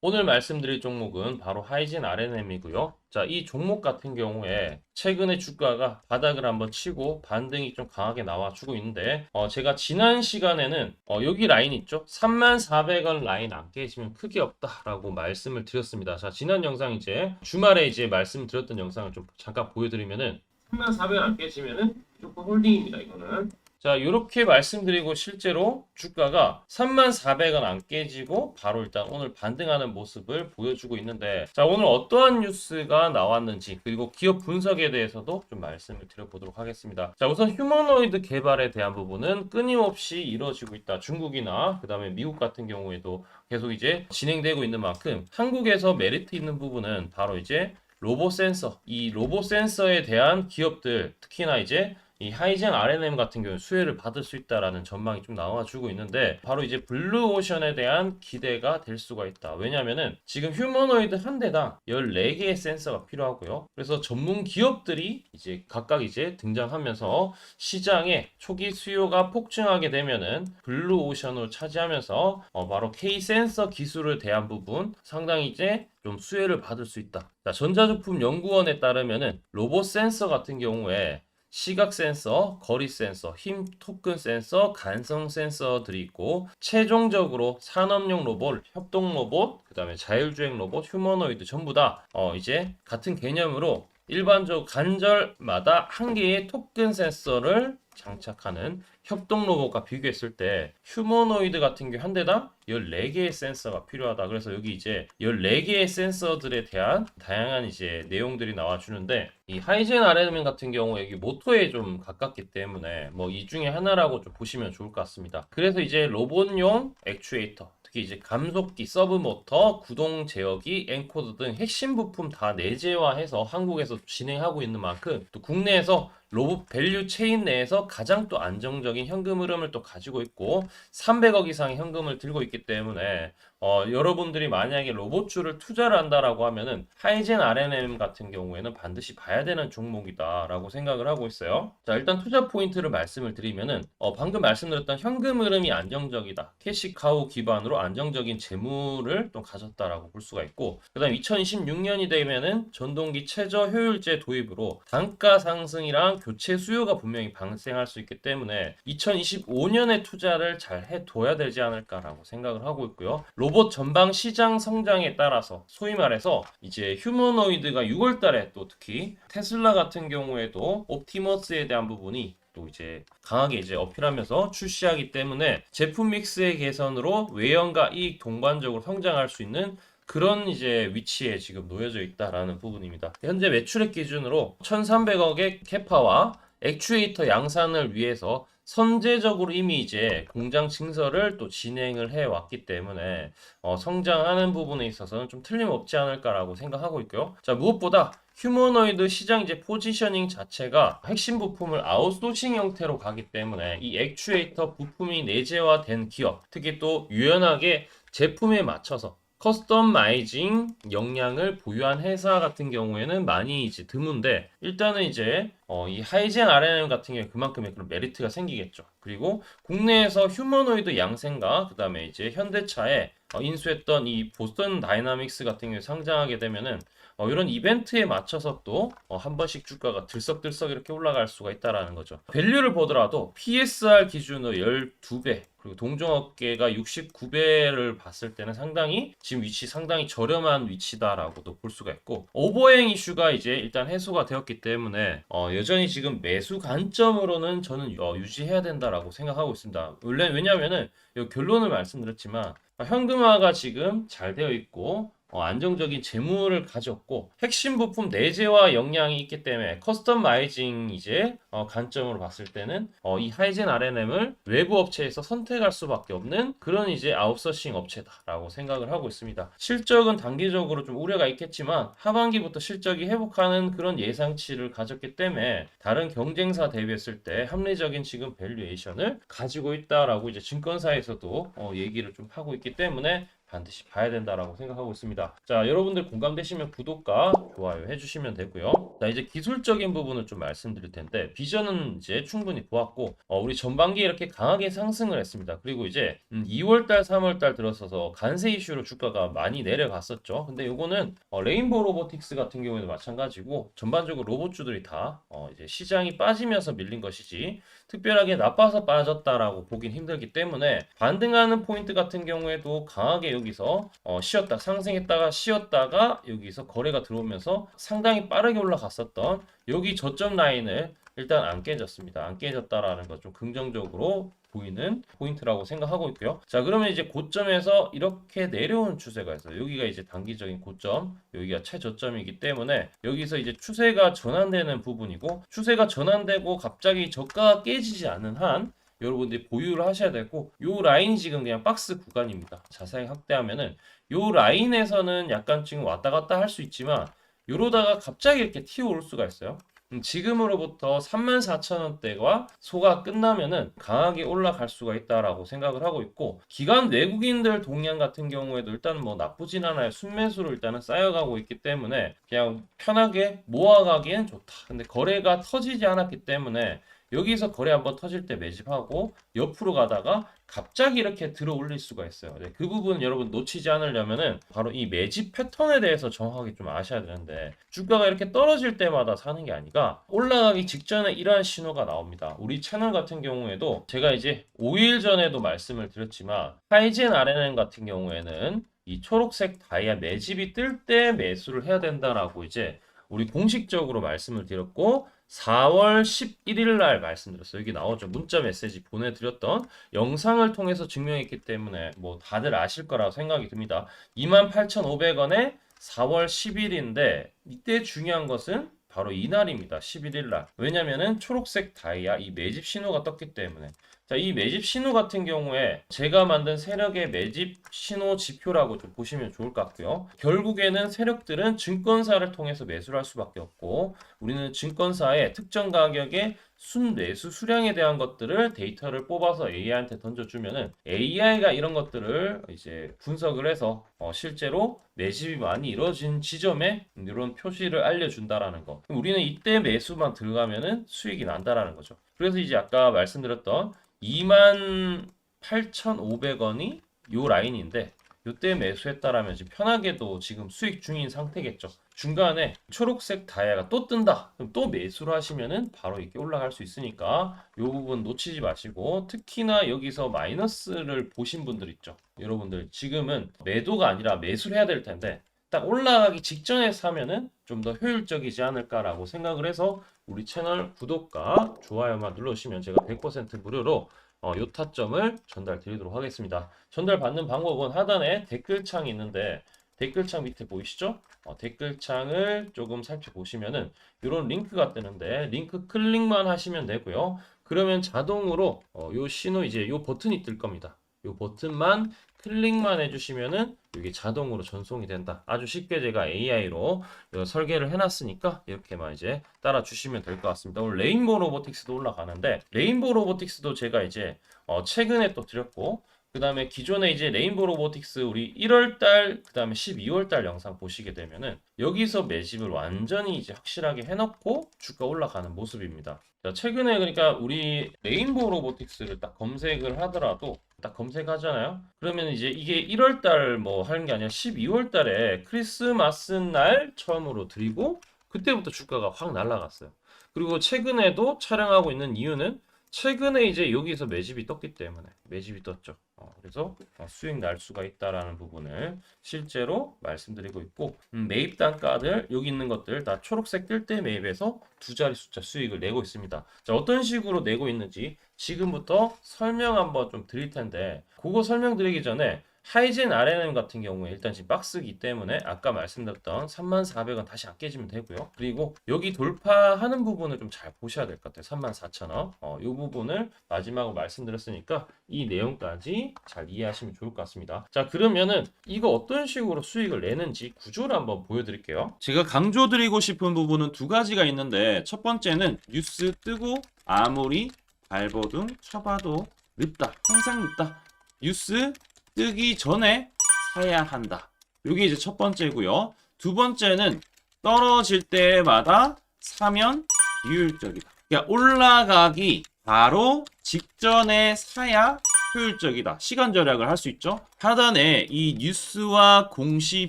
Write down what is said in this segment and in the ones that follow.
오늘 말씀드릴 종목은 바로 하이진 RNM이고요. 자, 이 종목 같은 경우에 최근에 주가가 바닥을 한번 치고 반등이 좀 강하게 나와주고 있는데 제가 지난 시간에는 여기 라인 있죠? 34,400원 라인 안 깨지면 크게 없다라고 말씀을 드렸습니다. 자, 지난 영상 이제 주말에 이제 말씀드렸던 영상을 좀 잠깐 보여드리면은 34,400원 안 깨지면은 무조건 홀딩입니다. 이거는. 자, 이렇게 말씀드리고 실제로 주가가 34,400원 안 깨지고 바로 일단 오늘 반등하는 모습을 보여주고 있는데, 자, 오늘 어떠한 뉴스가 나왔는지 그리고 기업 분석에 대해서도 좀 말씀을 드려보도록 하겠습니다. 자, 우선 휴머노이드 개발에 대한 부분은 끊임없이 이루어지고 있다. 중국이나 그 다음에 미국 같은 경우에도 계속 이제 진행되고 있는 만큼 한국에서 메리트 있는 부분은 바로 이제 로봇 센서, 이 로봇 센서에 대한 기업들, 특히나 이제 이 하이젠 RNM 같은 경우 수혜를 받을 수 있다라는 전망이 좀 나와주고 있는데, 바로 이제 블루오션에 대한 기대가 될 수가 있다. 왜냐면은 지금 휴머노이드 한 대당 14개의 센서가 필요하고요. 그래서 전문 기업들이 이제 각각 이제 등장하면서 시장에 초기 수요가 폭증하게 되면은 블루오션으로 차지하면서 바로 K 센서 기술을 대한 부분 상당히 이제 좀 수혜를 받을 수 있다. 자, 전자제품 연구원에 따르면은 로봇 센서 같은 경우에 시각 센서, 거리 센서, 힘 토큰 센서, 간성 센서들이 있고, 최종적으로 산업용 로봇, 협동 로봇, 그다음에 자율주행 로봇, 휴머노이드 전부 다 이제 같은 개념으로 일반적 관절마다 한 개의 토큰 센서를 장착하는 협동 로봇과 비교했을 때 휴머노이드 같은 경우 한 대당 14개의 센서가 필요하다. 그래서 여기 이제 14개의 센서들에 대한 다양한 이제 내용들이 나와주는데, 이 하이젠 RNM 같은 경우 여기 모토에 좀 가깝기 때문에 뭐 이 중에 하나라고 좀 보시면 좋을 것 같습니다. 그래서 이제 로봇용 액추에이터, 특히 이제 감속기, 서브모터, 구동 제어기, 엔코더 등 핵심 부품 다 내재화해서 한국에서 진행하고 있는 만큼 또 국내에서 로봇 밸류 체인 내에서 가장 또 안정적인 현금 흐름을 또 가지고 있고 300억 이상의 현금을 들고 있기 때문에 여러분들이 만약에 로봇주를 투자를 한다라고 하면은 하이젠 RNM 같은 경우에는 반드시 봐야 되는 종목이다라고 생각을 하고 있어요. 자, 일단 투자 포인트를 말씀을 드리면은 방금 말씀드렸던 현금 흐름이 안정적이다. 캐시카우 기반으로 안정적인 재물을 또 가졌다라고 볼 수가 있고, 그다음 2026년이 되면은 전동기 최저 효율제 도입으로 단가 상승이랑 교체 수요가 분명히 발생할 수 있기 때문에 2025년에 투자를 잘 해둬야 되지 않을까라고 생각을 하고 있고요. 로봇 전방 시장 성장에 따라서 소위 말해서 이제 휴머노이드가 6월 달에 또 특히 테슬라 같은 경우에도 옵티머스에 대한 부분이 또 이제 강하게 이제 어필하면서 출시하기 때문에 제품 믹스의 개선으로 외형과 이익 동반적으로 성장할 수 있는 그런 이제 위치에 지금 놓여져 있다라는 부분입니다. 현재 매출액 기준으로 1,300억의 캐파와 액추에이터 양산을 위해서 선제적으로 이미 이제 공장 증설을 또 진행을 해 왔기 때문에 성장하는 부분에 있어서는 좀 틀림없지 않을까라고 생각하고 있고요. 자, 무엇보다 휴머노이드 시장 이제 포지셔닝 자체가 핵심 부품을 아웃소싱 형태로 가기 때문에 이 액추에이터 부품이 내재화된 기업, 특히 또 유연하게 제품에 맞춰서 커스터마이징 역량을 보유한 회사 같은 경우에는 많이 이제 드문데, 일단은 이제 이 하이젠 RNM 같은 경우에 그만큼의 그런 메리트가 생기겠죠. 그리고 국내에서 휴머노이드 양생과 그다음에 이제 현대차에 인수했던 이 보스턴 다이나믹스 같은 경우에 상장하게 되면은 이런 이벤트에 맞춰서 또 한 번씩 주가가 들썩들썩 이렇게 올라갈 수가 있다라는 거죠. 밸류를 보더라도 PSR 기준으로 12배, 그리고 동종업계가 69배를 봤을 때는 상당히 지금 위치 상당히 저렴한 위치다라고도 볼 수가 있고, 오버행 이슈가 이제 일단 해소가 되었기 때문에 여전히 지금 매수 관점으로는 저는 유지해야 된다라고 생각하고 있습니다. 원래 왜냐면은 결론을 말씀드렸지만 현금화가 지금 잘 되어 있고 안정적인 재물을 가졌고 핵심 부품 내재화 역량이 있기 때문에 커스터마이징 이제 관점으로 봤을 때는 이 하이젠 RNM을 외부 업체에서 선택할 수밖에 없는 그런 이제 아웃소싱 업체다라고 생각을 하고 있습니다. 실적은 단기적으로 좀 우려가 있겠지만 하반기부터 실적이 회복하는 그런 예상치를 가졌기 때문에 다른 경쟁사 대비했을 때 합리적인 지금 밸류에이션을 가지고 있다라고 이제 증권사에서도 얘기를 좀 하고 있기 때문에 반드시 봐야 된다라고 생각하고 있습니다. 자, 여러분들 공감되시면 구독과 좋아요 해주시면 되고요. 자, 이제 기술적인 부분을 좀 말씀드릴 텐데 비전은 이제 충분히 보았고 우리 전반기에 이렇게 강하게 상승을 했습니다. 그리고 이제 2월달, 3월달 들어서서 관세 이슈로 주가가 많이 내려갔었죠. 근데 요거는 레인보우 로보틱스 같은 경우에도 마찬가지고 전반적으로 로봇주들이 다 이제 시장이 빠지면서 밀린 것이지 특별하게 나빠서 빠졌다라고 보긴 힘들기 때문에 반등하는 포인트 같은 경우에도 강하게 여기서 쉬었다 상승했다가 쉬었다가 여기서 거래가 들어오면서 상당히 빠르게 올라갔었던 여기 저점 라인을 일단 안 깨졌습니다. 안 깨졌다라는 것 좀 긍정적으로 보이는 포인트라고 생각하고 있고요. 자, 그러면 이제 고점에서 이렇게 내려온 추세가 있어요. 여기가 이제 단기적인 고점, 여기가 최저점이기 때문에 여기서 이제 추세가 전환되는 부분이고 추세가 전환되고 갑자기 저가가 깨지지 않는 한 여러분들이 보유를 하셔야 되고 요 라인이 지금 그냥 박스 구간입니다. 자세히 확대하면은 요 라인에서는 약간 지금 왔다 갔다 할 수 있지만 요러다가 갑자기 이렇게 튀어올 수가 있어요. 지금으로부터 34,000원대가 소가 끝나면은 강하게 올라갈 수가 있다라고 생각을 하고 있고 기관 외국인들 동향 같은 경우에도 일단 뭐 나쁘진 않아요. 순매수로 일단은 쌓여가고 있기 때문에 그냥 편하게 모아가기엔 좋다. 근데 거래가 터지지 않았기 때문에 여기서 거래 한번 터질 때 매집하고 옆으로 가다가 갑자기 이렇게 들어 올릴 수가 있어요. 네, 그 부분 여러분 놓치지 않으려면은 바로 이 매집 패턴에 대해서 정확하게 좀 아셔야 되는데 주가가 이렇게 떨어질 때마다 사는 게 아니라 올라가기 직전에 이러한 신호가 나옵니다. 우리 채널 같은 경우에도 제가 이제 5일 전에도 말씀을 드렸지만 하이젠 RNN 같은 경우에는 이 초록색 다이아 매집이 뜰 때 매수를 해야 된다라고 이제 우리 공식적으로 말씀을 드렸고 4월 11일 날 말씀드렸어요. 여기 나오죠. 문자 메시지 보내드렸던 영상을 통해서 증명했기 때문에 뭐 다들 아실 거라고 생각이 듭니다. 28,500원에 4월 10일인데 이때 중요한 것은 바로 이날입니다. 11일 날. 왜냐면은 초록색 다이아 이 매집 신호가 떴기 때문에. 자, 이 매집 신호 같은 경우에 제가 만든 세력의 매집 신호 지표라고 좀 보시면 좋을 것 같고요. 결국에는 세력들은 증권사를 통해서 매수를 할 수밖에 없고 우리는 증권사의 특정 가격의 순매수 수량에 대한 것들을 데이터를 뽑아서 AI한테 던져주면은 AI가 이런 것들을 이제 분석을 해서 실제로 매집이 많이 이루어진 지점에 이런 표시를 알려준다라는 거. 우리는 이때 매수만 들어가면은 수익이 난다라는 거죠. 그래서 이제 아까 말씀드렸던 28,500원이 요 라인인데 요때 매수했다라면 지금 편하게도 지금 수익 중인 상태겠죠. 중간에 초록색 다이아가 또 뜬다. 그럼 또 매수를 하시면은 바로 이렇게 올라갈 수 있으니까 요 부분 놓치지 마시고 특히나 여기서 마이너스를 보신 분들 있죠. 여러분들 지금은 매도가 아니라 매수를 해야 될 텐데 딱 올라가기 직전에 사면은 좀 더 효율적이지 않을까라고 생각을 해서 우리 채널 구독과 좋아요만 눌러주시면 제가 100% 무료로 요 타점을 전달 드리도록 하겠습니다. 전달 받는 방법은 하단에 댓글창이 있는데 댓글창 밑에 보이시죠? 댓글창을 조금 살펴보시면은 이런 링크가 뜨는데 링크 클릭만 하시면 되고요. 그러면 자동으로 요 신호 이제 요 버튼이 뜰 겁니다. 요 버튼만 클릭만 해주시면은 이게 자동으로 전송이 된다. 아주 쉽게 제가 AI로 설계를 해놨으니까 이렇게만 이제 따라 주시면 될 것 같습니다. 오늘 레인보우 로보틱스도 올라가는데 레인보우 로보틱스도 제가 이제 최근에 또 드렸고 그 다음에 기존에 이제 레인보우 로보틱스 우리 1월달 그 다음에 12월달 영상 보시게 되면은 여기서 매집을 완전히 이제 확실하게 해놓고 주가 올라가는 모습입니다. 자, 최근에 그러니까 우리 레인보우 로보틱스를 딱 검색을 하더라도 딱 검색하잖아요. 그러면 이제 이게 1월달 뭐 하는 게 아니라 12월달에 크리스마스 날 처음으로 드리고 그때부터 주가가 확 날아갔어요. 그리고 최근에도 촬영하고 있는 이유는 최근에 이제 여기서 매집이 떴기 때문에 매집이 떴죠. 그래서 수익 날 수가 있다라는 부분을 실제로 말씀드리고 있고 매입 단가들 여기 있는 것들 다 초록색 뜰 때 매입해서 두 자리 숫자 수익을 내고 있습니다. 자, 어떤 식으로 내고 있는지 지금부터 설명 한번 좀 드릴 텐데 그거 설명드리기 전에 하이젠 RNM 같은 경우에 일단 지금 박스기 때문에 아까 말씀드렸던 34,000원 다시 안 깨지면 되고요. 그리고 여기 돌파하는 부분을 좀 잘 보셔야 될 것 같아요. 34,000원. 이 부분을 마지막으로 말씀드렸으니까 이 내용까지 잘 이해하시면 좋을 것 같습니다. 자, 그러면은 이거 어떤 식으로 수익을 내는지 구조를 한번 보여드릴게요. 제가 강조드리고 싶은 부분은 두 가지가 있는데 첫 번째는 뉴스 뜨고 아무리 밟아도 쳐봐도 늦다. 항상 늦다. 뉴스 뜨기 전에 사야 한다. 이게 이제 첫 번째고요. 두 번째는 떨어질 때마다 사면 비효율적이다. 그러니까 올라가기 바로 직전에 사야 효율적이다. 시간 절약을 할 수 있죠. 하단에 이 뉴스와 공시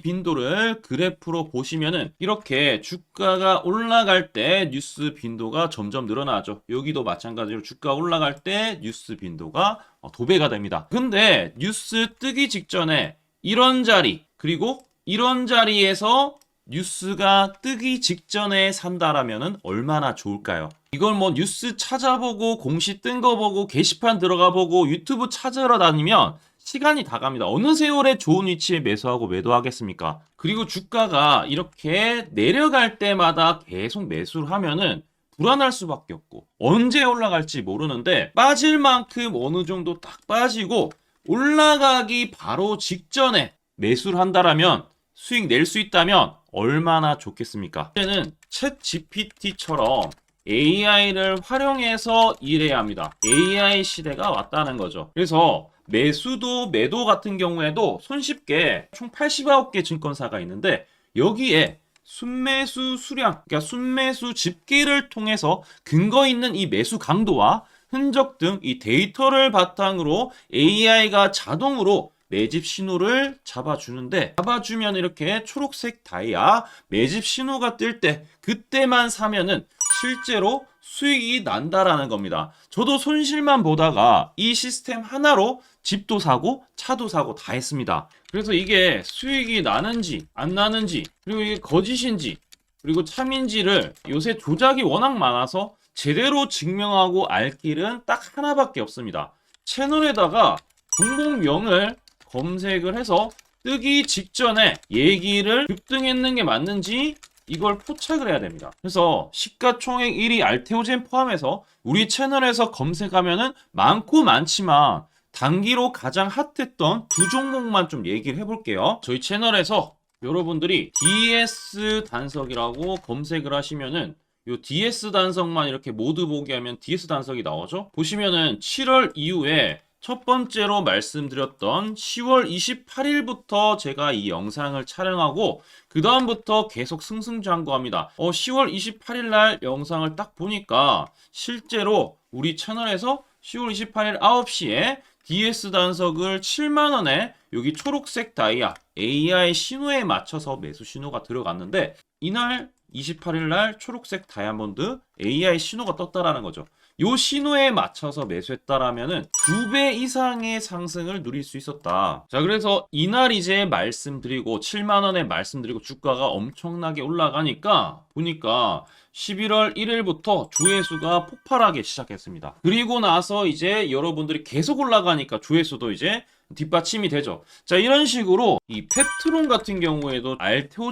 빈도를 그래프로 보시면은 이렇게 주가가 올라갈 때 뉴스 빈도가 점점 늘어나죠. 여기도 마찬가지로 주가 올라갈 때 뉴스 빈도가 도배가 됩니다. 근데 뉴스 뜨기 직전에 이런 자리 그리고 이런 자리에서 뉴스가 뜨기 직전에 산다라면은 얼마나 좋을까요? 이걸 뭐 뉴스 찾아보고 공시 뜬 거 보고 게시판 들어가 보고 유튜브 찾으러 다니면 시간이 다 갑니다. 어느 세월에 좋은 위치에 매수하고 매도하겠습니까? 그리고 주가가 이렇게 내려갈 때마다 계속 매수를 하면은 불안할 수밖에 없고 언제 올라갈지 모르는데 빠질 만큼 어느 정도 딱 빠지고 올라가기 바로 직전에 매수를 한다라면 수익 낼 수 있다면 얼마나 좋겠습니까? 이제는 챗 GPT처럼 AI를 활용해서 일해야 합니다. AI 시대가 왔다는 거죠. 그래서 매수도 매도 같은 경우에도 손쉽게 총 89개 증권사가 있는데 여기에 순매수 수량, 그러니까 순매수 집계를 통해서 근거 있는 이 매수 강도와 흔적 등 이 데이터를 바탕으로 AI가 자동으로 매집 신호를 잡아주면 이렇게 초록색 다이아 매집 신호가 뜰 때 그때만 사면은 실제로 수익이 난다라는 겁니다. 저도 손실만 보다가 이 시스템 하나로 집도 사고 차도 사고 다 했습니다. 그래서 이게 수익이 나는지 안 나는지 그리고 이게 거짓인지 그리고 참인지를 요새 조작이 워낙 많아서 제대로 증명하고 알 길은 딱 하나밖에 없습니다. 채널에다가 종목명을 검색을 해서 뜨기 직전에 얘기를 급등했는 게 맞는지 이걸 포착을 해야 됩니다. 그래서 시가총액 1위 알테오젠 포함해서 우리 채널에서 검색하면은 많고 많지만 단기로 가장 핫했던 두 종목만 좀 얘기를 해볼게요. 저희 채널에서 여러분들이 DS 단석이라고 검색을 하시면은 요 DS 단석만 이렇게 모두 보기 하면 DS 단석이 나오죠. 보시면은 7월 이후에 첫 번째로 말씀드렸던 10월 28일부터 제가 이 영상을 촬영하고 그 다음부터 계속 승승장구합니다. 10월 28일 날 영상을 딱 보니까 실제로 우리 채널에서 10월 28일 9시에 DS 단석을 7만원에 여기 초록색 다이아 AI 신호에 맞춰서 매수 신호가 들어갔는데 이날 28일 날 초록색 다이아몬드 AI 신호가 떴다라는 거죠. 요 신호에 맞춰서 매수했다라면은 2배 이상의 상승을 누릴 수 있었다. 자, 그래서 이날 이제 말씀드리고 7만원에 말씀드리고 주가가 엄청나게 올라가니까 보니까 11월 1일부터 조회수가 폭발하기 시작했습니다. 그리고 나서 이제 여러분들이 계속 올라가니까 조회수도 이제 뒷받침이 되죠. 자, 이런 식으로 이 펩트론 같은 경우에도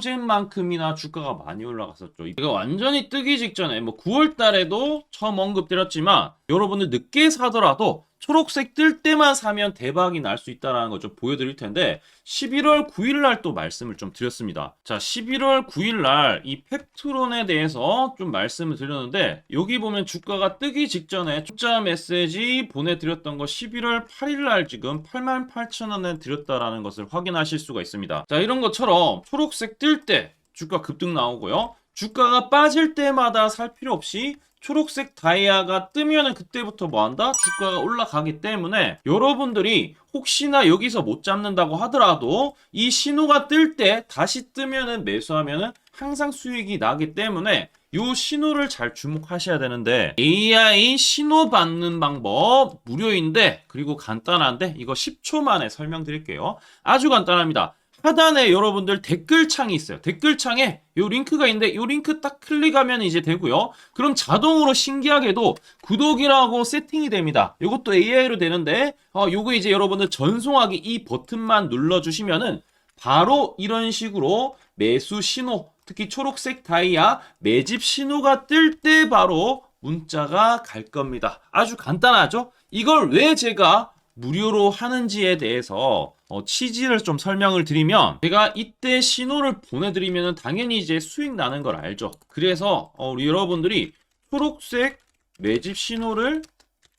알테오젠만큼이나 주가가 많이 올라갔었죠. 이거 완전히 뜨기 직전에 뭐 9월 달에도 처음 언급드렸지만 여러분들 늦게 사더라도 초록색 뜰 때만 사면 대박이 날 수 있다는 거 좀 보여드릴 텐데 11월 9일 날 또 말씀을 좀 드렸습니다. 자, 11월 9일 날 이 펩트론에 대해서 좀 말씀을 드렸는데 여기 보면 주가가 뜨기 직전에 투자 메시지 보내드렸던 거 11월 8일 날 지금 88,000원에 드렸다라는 것을 확인하실 수가 있습니다. 자, 이런 것처럼 초록색 뜰 때 주가 급등 나오고요. 주가가 빠질 때마다 살 필요 없이 초록색 다이아가 뜨면은 그때부터 뭐한다? 주가가 올라가기 때문에 여러분들이 혹시나 여기서 못 잡는다고 하더라도 이 신호가 뜰 때 다시 뜨면은 매수하면은 항상 수익이 나기 때문에 요 신호를 잘 주목하셔야 되는데 AI 신호 받는 방법 무료인데 그리고 간단한데 이거 10초 만에 설명드릴게요. 아주 간단합니다. 하단에 여러분들 댓글창이 있어요. 댓글창에 요 링크가 있는데 요 링크 딱 클릭하면 이제 되고요. 그럼 자동으로 신기하게도 구독이라고 세팅이 됩니다. 요것도 AI로 되는데 요거 이제 여러분들 전송하기 이 버튼만 눌러주시면은 바로 이런 식으로 매수 신호 특히 초록색 다이아 매집 신호가 뜰 때 바로 문자가 갈 겁니다. 아주 간단하죠? 이걸 왜 제가 무료로 하는지에 대해서 취지를 좀 설명을 드리면 제가 이때 신호를 보내드리면 당연히 이제 수익 나는 걸 알죠. 그래서 우리 여러분들이 초록색 매집 신호를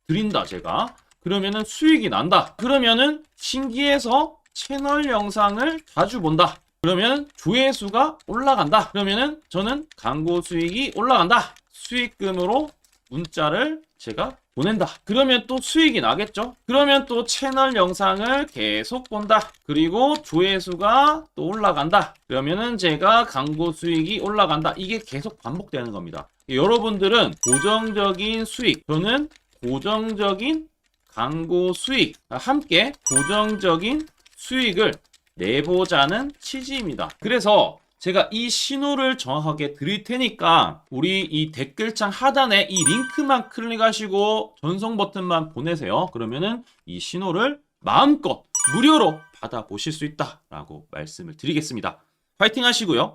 드린다 제가 그러면은 수익이 난다. 그러면은 신기해서 채널 영상을 자주 본다. 그러면 조회수가 올라간다. 그러면은 저는 광고 수익이 올라간다. 수익금으로 문자를 제가 보낸다. 그러면 또 수익이 나겠죠? 그러면 또 채널 영상을 계속 본다. 그리고 조회수가 또 올라간다. 그러면은 제가 광고 수익이 올라간다. 이게 계속 반복되는 겁니다. 여러분들은 고정적인 수익, 저는 고정적인 광고 수익, 함께 고정적인 수익을 내보자는 취지입니다. 그래서 제가 이 신호를 정확하게 드릴 테니까 우리 이 댓글창 하단에 이 링크만 클릭하시고 전송 버튼만 보내세요. 그러면은 이 신호를 마음껏 무료로 받아보실 수 있다라고 말씀을 드리겠습니다. 파이팅 하시고요.